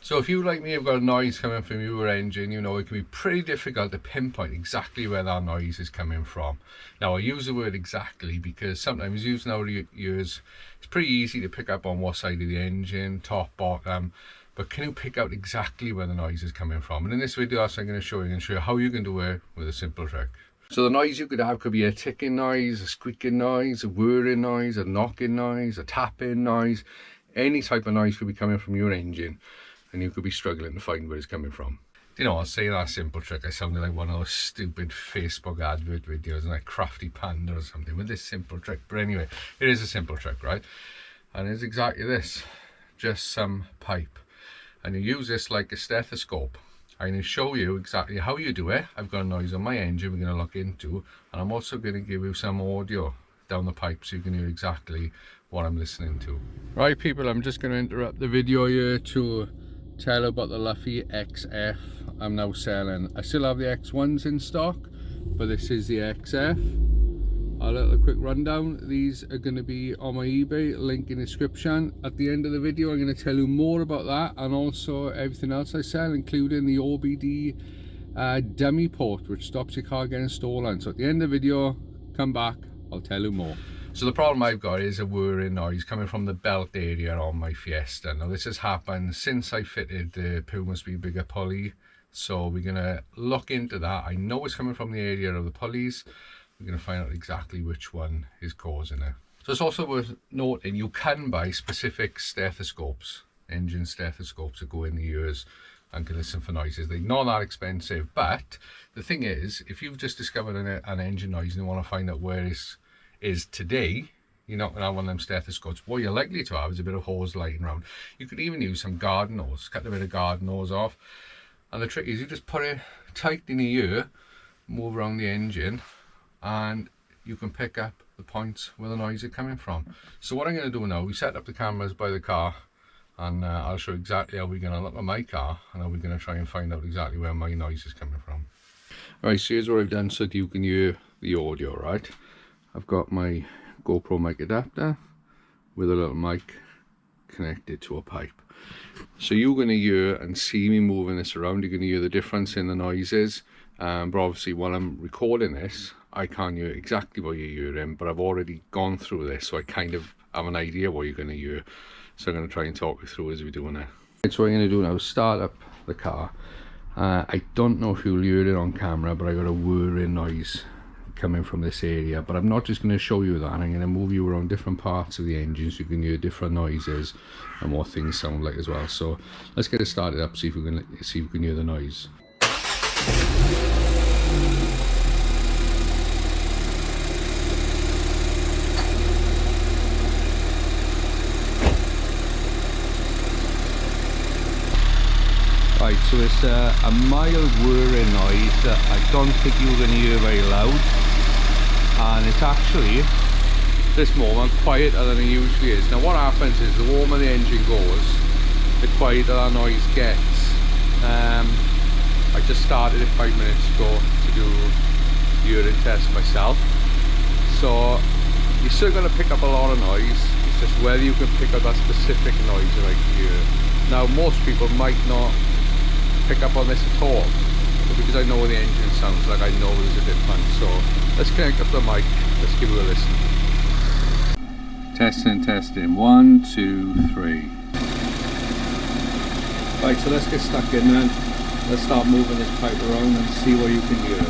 So if you, like me, have got a noise coming from your engine, you know, it can be pretty difficult to pinpoint exactly where that noise is coming from. Now I use the word exactly because sometimes using our ears, it's pretty easy to pick up on what side of the engine, top, bottom, but can you pick out exactly where the noise is coming from? And in this video, that's what I'm going to show you, and show you how you can do it with a simple trick. So the noise you could have could be a ticking noise, a squeaking noise, a whirring noise, a knocking noise, a tapping noise. Any type of noise could be coming from your engine, and you could be struggling to find where it's coming from. You know, I'll say that simple trick, I sounded like one of those stupid Facebook advert videos, like Crafty Panda or something, with this simple trick. But anyway, it is a simple trick, right? And it's exactly this, just some pipe. And you use this like a stethoscope. I'm going to show you exactly how you do it. I've got a noise on my engine we're going to look into, and I'm also going to give you some audio down the pipe so you can hear exactly what I'm listening to. Right people, I'm just going to interrupt the video here to tell about the Lufi XF I'm now selling. I still have the X1s in stock, but this is the XF. A little quick rundown. These are going to be on my eBay, link in the description. At the end of the video I'm going to tell you more about that, and also everything else I sell, including the OBD dummy port, which stops your car getting stolen. So at the end of the video, come back, I'll tell you more. So the problem I've got is a whirring noise coming from the belt area on my Fiesta. Now this has happened since I fitted the Puma Speed Bigger pulley, so we're going to look into that. I know it's coming from the area of the pulleys. We're going to find out exactly which one is causing it. So it's also worth noting you can buy specific stethoscopes, engine stethoscopes that go in the ears and can listen for noises. They're not that expensive, but the thing is, if you've just discovered an engine noise and you want to find out where it is today, you're not going to have one of them stethoscopes. What you're likely to have is a bit of hose lying around. You could even use some garden hose, cut a bit of garden hose off, and the trick is you just put it tight in the ear, move around the engine, and you can pick up the points where the noise is coming from. So what I'm going to do now, we set up the cameras by the car, and I'll show you exactly how we're going to look at my car and how we're going to try and find out exactly where my noise is coming from. Alright, so here's what I've done so that you can hear the audio, right? I've got my GoPro mic adapter with a little mic connected to a pipe. So you're going to hear and see me moving this around. You're going to hear the difference in the noises, but obviously while I'm recording this I can't hear exactly what you're hearing, but I've already gone through this, so I kind of have an idea what you're going to hear. So I'm going to try and talk you through as we're doing it. Right, so what I'm going to do now is start up the car. I don't know if you'll hear it on camera, but I got a whirring noise coming from this area, but I'm not just going to show you that. I'm going to move you around different parts of the engine so you can hear different noises and what things sound like as well. So let's get it started up, see if we can hear the noise. Right, so it's a mild whirring noise that I don't think you're going to hear very loud, and it's actually, this moment, quieter than it usually is. Now what happens is the warmer the engine goes, the quieter that noise gets. I just started it 5 minutes ago to do the hearing test myself, so you're still going to pick up a lot of noise. It's just whether you can pick up that specific noise you like to hear. Now most people might not pick up on this at all, but because I know what the engine sounds like, I know there's a difference. So let's connect up the mic, let's give it a listen. Testing, 1, 2, 3. Right, so let's get stuck in then. Let's start moving this pipe around and see what you can hear.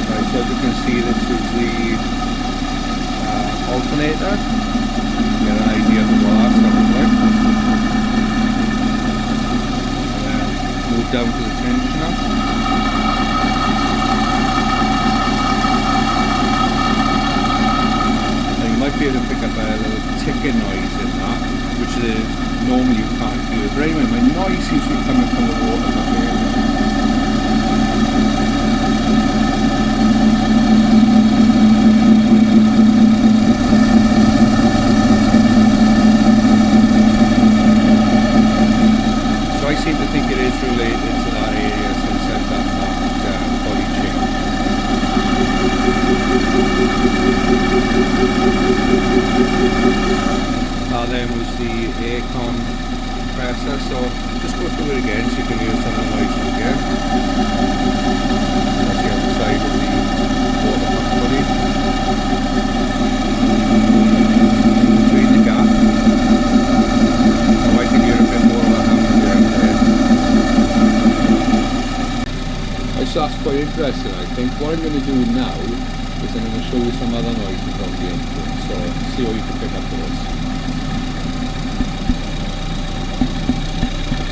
Right, so as you can see, this is the alternator. Get an idea of what that sounds like. And then move down to the tensioner. Now you might be able to pick up a little ticking noise in that, which normally you can't hear. But anyway, my noise seems to be coming from the water. I seem to think it is related to that area since I've done that body change. quite interesting, I think. What I'm going to do now is I'm going to show you some other noises on the engine, so see what you can pick up for this.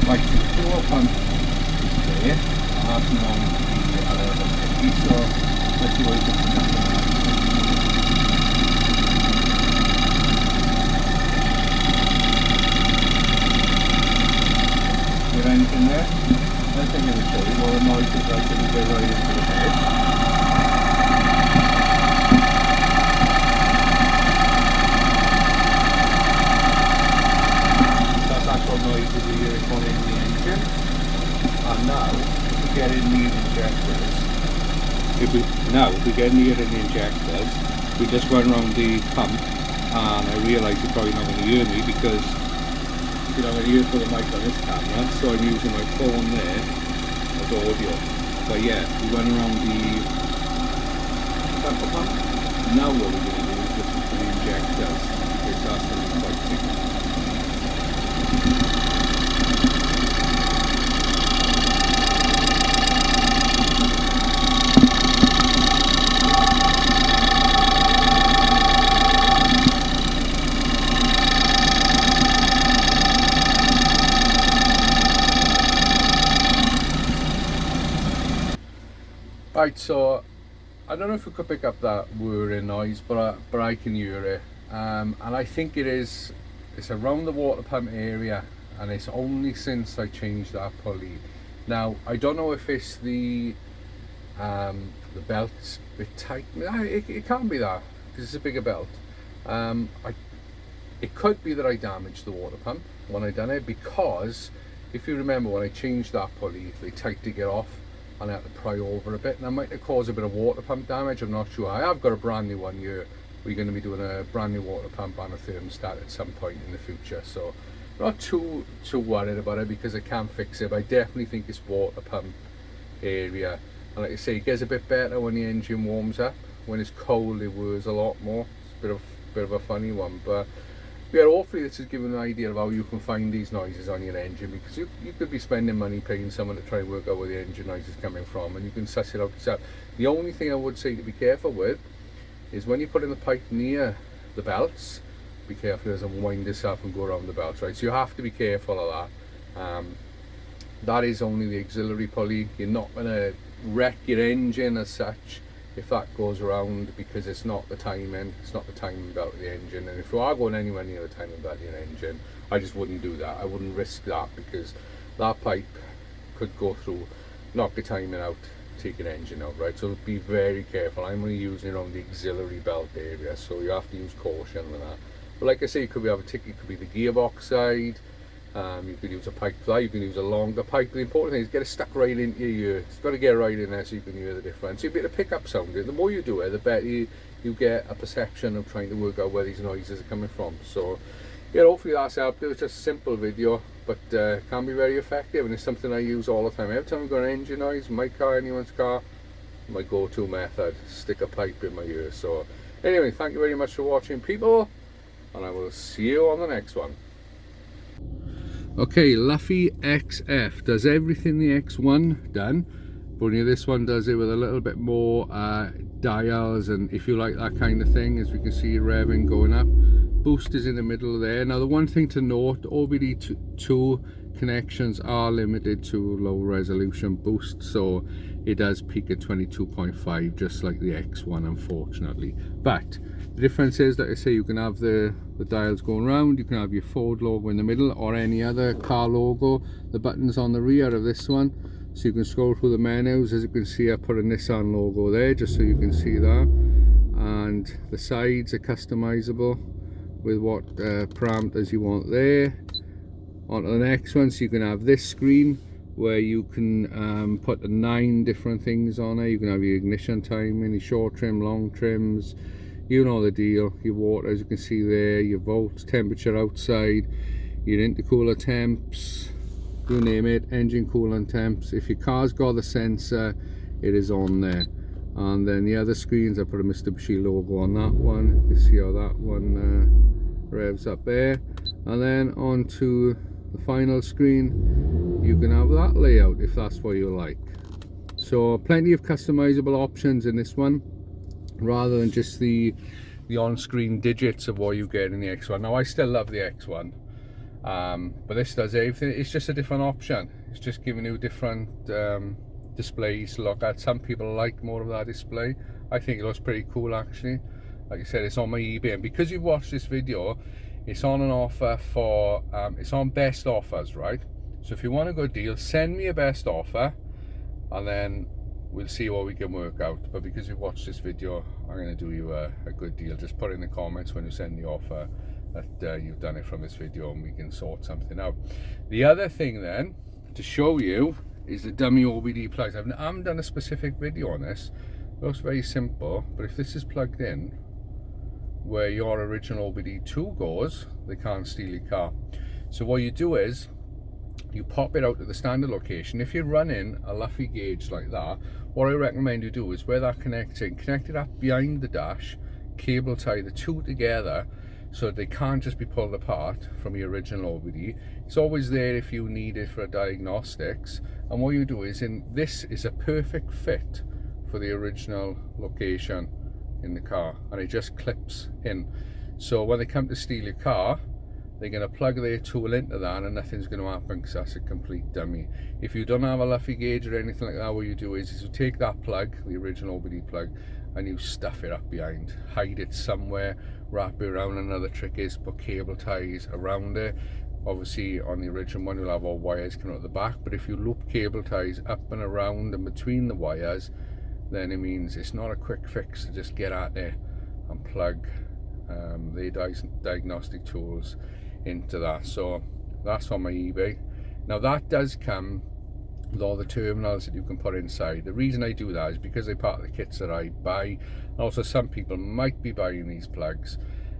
Right, so the fuel pump there, I'll have them on the other piece, so let's see what you can pick up for that. Hear anything there? Let's take a show you what the noise is like when you get right into the bed. That's actual noises you hear going in the engine. And now, if we get in the injectors, if we get near in the injectors, we just run around the pump, and I realise you're probably not going to hear me because you're not going to hear for the mic on this camera, so I'm using my phone there as audio. But yeah, we went around the sample pump. Now what we're going to do is listen to the injectors, because that's going to be quite sick. Right, so I don't know if we could pick up that whirring noise, but I can hear it, and I think it's around the water pump area, and it's only since I changed that pulley. Now I don't know if it's the belt's a bit tight. It can't be that because it's a bigger belt. It could be that I damaged the water pump when I done it, because if you remember when I changed that pulley, they tightened to get off, and I had to pry over a bit, and that might have caused a bit of water pump damage. I'm not sure. I have got a brand new one here. We're going to be doing a brand new water pump and a thermostat at some point in the future, so I'm not too worried about it because I can fix it. But I definitely think it's water pump area, and like I say, it gets a bit better when the engine warms up. When it's cold, it whirs a lot more. It's a bit of a funny one, but yeah, hopefully this is giving an idea of how you can find these noises on your engine, because you could be spending money paying someone to try and work out where the engine noise is coming from, and you can suss it out yourself. The only thing I would say to be careful with is when you put in the pipe near the belts, be careful it doesn't wind itself and go around the belts, right? So you have to be careful of that. That is only the auxiliary pulley. You're not going to wreck your engine as such if that goes around, because it's not the timing belt of the engine, and if you are going anywhere near the timing belt of your engine, I just wouldn't do that. I wouldn't risk that, because that pipe could go through, knock the timing out, take your engine out, right? So be very careful. I'm only using it on the auxiliary belt area, so you have to use caution with that. But like I say, it could be it could be the gearbox side. You could use a pipe for that, you can use a longer pipe. The important thing is get it stuck right into your ear. It's got to get right in there so you can hear the difference. You'll be able to pick up sound. The more you do it, the better you get a perception of trying to work out where these noises are coming from. So yeah, hopefully that's helped. It was just a simple video, but can be very effective, and it's something I use all the time. Every time I've got an engine noise in my car, anyone's car, my go-to method, stick a pipe in my ear. So anyway, thank you very much for watching, people, and I will see you on the next one. Okay, Lufi XF does everything the X1 done, but only this one does it with a little bit more dials, and if you like that kind of thing, as we can see revving going up. Boost is in the middle there. Now the one thing to note, OBD2 connections are limited to low resolution boost, so it does peak at 22.5 just like the X1, unfortunately. But the difference is that I say you can have the dials going around, you can have your Ford logo in the middle or any other car logo. The buttons on the rear of this one, so you can scroll through the menus. As you can see, I put a Nissan logo there just so you can see that, and the sides are customizable with what parameters you want there. On to the next one, so you can have this screen where you can put 9 different things on it. You can have your ignition timing, your short trim, long trims, you know the deal. Your water, as you can see there, your volts, temperature outside, your intercooler temps, you name it, engine coolant temps. If your car's got the sensor, it is on there. And then the other screens, I put a Mitsubishi logo on that one. You can see how that one revs up there. And then onto the final screen, you can have that layout if that's what you like. So plenty of customizable options in this one, rather than just the on-screen digits of what you get in the X1. Now I still love the X1, but this does everything. It's just a different option. It's just giving you different displays to look at. Some people like more of that display. I think it looks pretty cool actually. Like I said, it's on my eBay, and because you've watched this video, it's on an offer for it's on best offers, right? So if you want a good deal, send me a best offer and then we'll see what we can work out. But because you've watched this video, I'm going to do you a good deal. Just put in the comments when you send the offer that you've done it from this video, and we can sort something out. The other thing then to show you is the dummy OBD plugs. I haven't done a specific video on this. It looks very simple, but if this is plugged in where your original OBD2 goes, they can't steal your car. So what you do is you pop it out to the standard location. If you're running a Luffy gauge like that, what I recommend you do is where that connects in, connect it up behind the dash, cable tie the two together so they can't just be pulled apart from your original OBD. It's always there if you need it for diagnostics. And what you do is, this is a perfect fit for the original location in the car, and it just clips in. So when they come to steal your car, they're going to plug their tool into that and nothing's going to happen because that's a complete dummy. If you don't have a Luffy gauge or anything like that, what you do is you take that plug, the original OBD plug, and you stuff it up behind, hide it somewhere, wrap it around. Another trick is put cable ties around it. Obviously on the original one you'll have all wires coming out the back, but if you loop cable ties up and around and between the wires, then it means it's not a quick fix to just get out there and plug the diagnostic tools into that. So that's on my eBay. Now that does come with all the terminals that you can put inside. The reason I do that is because they're part of the kits that I buy. Also, some people might be buying these plugs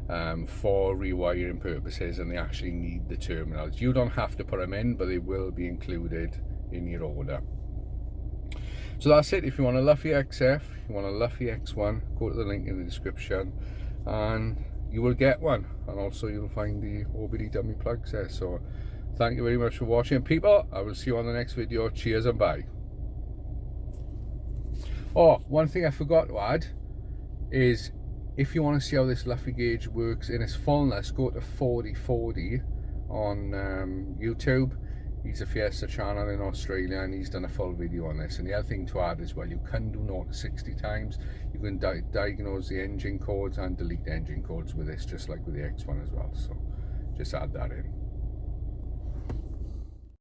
for rewiring purposes, and they actually need the terminals. You don't have to put them in, but they will be included in your order. So that's it. If you want a Lufi XF, you want a Lufi X1, go to the link in the description and you will get one, and also you'll find the OBD dummy plugs there. So thank you very much for watching, people. I will see you on the next video. Cheers and bye. Oh, one thing I forgot to add is, if you want to see how this Luffy gauge works in its fullness, go to Fordy on YouTube. He's a Fiesta channel in Australia, and he's done a full video on this. And the other thing to add as well, you can do 0 to 60 times. You can diagnose the engine codes and delete engine codes with this, just like with the X1 as well. So just add that in.